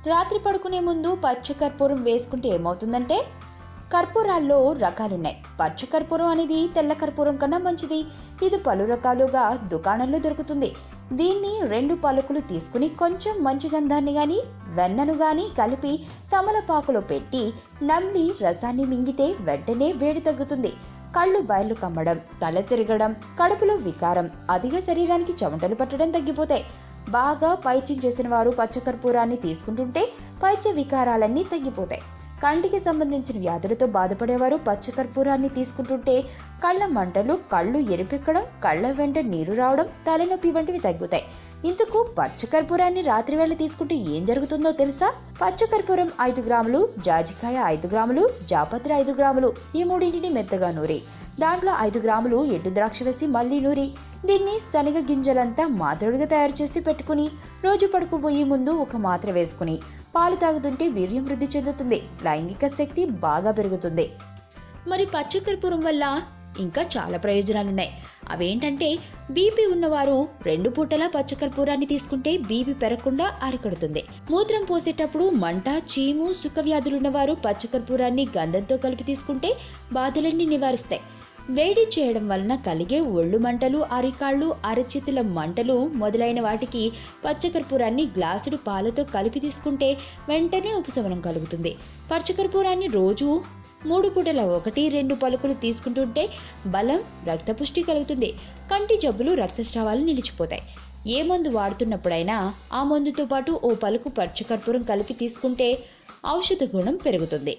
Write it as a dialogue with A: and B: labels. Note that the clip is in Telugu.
A: రాత్రి పడుకునే ముందు పచ్చకర్పూరం వేసుకుంటే ఏమవుతుందంటే, కర్పూరాల్లో రకాలున్నాయి. పచ్చకర్పూరం అనేది తెల్ల కర్పూరం కన్నా మంచిది. ఇది పలు రకాలుగా దుకాణంలో దొరుకుతుంది. దీన్ని 2 పలుకులు తీసుకుని కొంచెం మంచి గంధాన్ని గాని వెన్నను గాని కలిపి తమలపాకులో పెట్టి నమ్లి రసాన్ని మింగితే వెంటనే వేడి తగ్గుతుంది. కళ్ళు బయలు కమ్మడం, తల తిరగడం, కడుపులో వికారం, అధిక శరీరానికి చెమటలు పట్టడం తగ్గిపోతాయి. బాగా పైత్యం చేసిన వారు పచ్చకర్పూరాన్ని తీసుకుంటుంటే పైత్య వికారాలన్నీ తగ్గిపోతాయి. కంటికి సంబంధించిన వ్యాధులతో బాధపడేవారు పచ్చకర్పూరాన్ని తీసుకుంటుంటే కళ్ళ మంటలు, కళ్ళు ఎరిపెక్కడం, కళ్ళ వెంట నీరు రావడం, తలనొప్పి వంటివి తగ్గుతాయి. ఇందుకు పచ్చకర్పూరాన్ని రాత్రి వేళ తీసుకుంటే ఏం జరుగుతుందో తెలుసా? పచ్చకర్పూరం 5 గ్రాములు, జాజికాయ 5 గ్రాములు, జాపత్రి 5 గ్రాములు, ఈ మూడింటిని మెత్తగా నూరి దాంట్లో 5 గ్రాములు ఎండు ద్రాక్ష వేసి మళ్లీ నూరి దీన్ని శనగ గింజలంతా మాత్రలుగా తయారు చేసి పెట్టుకుని రోజు పడుకోబోయే ముందు ఒక మాత్ర వేసుకుని పాలు తాగుతుంటే వీర్యం వృద్ధి చెందుతుంది. లైంగిక శక్తి బాగా పెరుగుతుంది. మరి పచ్చకర్పూరం వల్ల ఇంకా చాలా ప్రయోజనాలున్నాయి. అవేంటంటే, బీపీ ఉన్నవారు 2 పూటలా పచ్చకర్పూరాన్ని తీసుకుంటే బీపీ పెరగకుండా అరికడుతుంది. మూత్రం పోసేటప్పుడు మంట, చీము, సుఖ వ్యాధులున్నవారు పచ్చకర్పూరాన్ని గంధంతో కలిపి తీసుకుంటే బాధలన్నీ నివారిస్తాయి. వేడి చేయడం వలన కలిగే ఒళ్ళు మంటలు, అరికాళ్ళు, అరచేతుల మంటలు మొదలైన వాటికి పచ్చకర్పూరాన్ని గ్లాసుడు పాలతో కలిపి తీసుకుంటే వెంటనే ఉపశమనం కలుగుతుంది. పచ్చకర్పూరాన్ని రోజు 3 పూటల 1-2 పలుకులు తీసుకుంటుంటే బలం, రక్తపుష్టి కలుగుతుంది. కంటి జబ్బులు, రక్తస్రావాలు నిలిచిపోతాయి. ఏ మందు వాడుతున్నప్పుడైనా ఆ మందుతో పాటు ఓ పలుకు పచ్చకర్పూరం కలిపి తీసుకుంటే ఔషధ గుణం పెరుగుతుంది.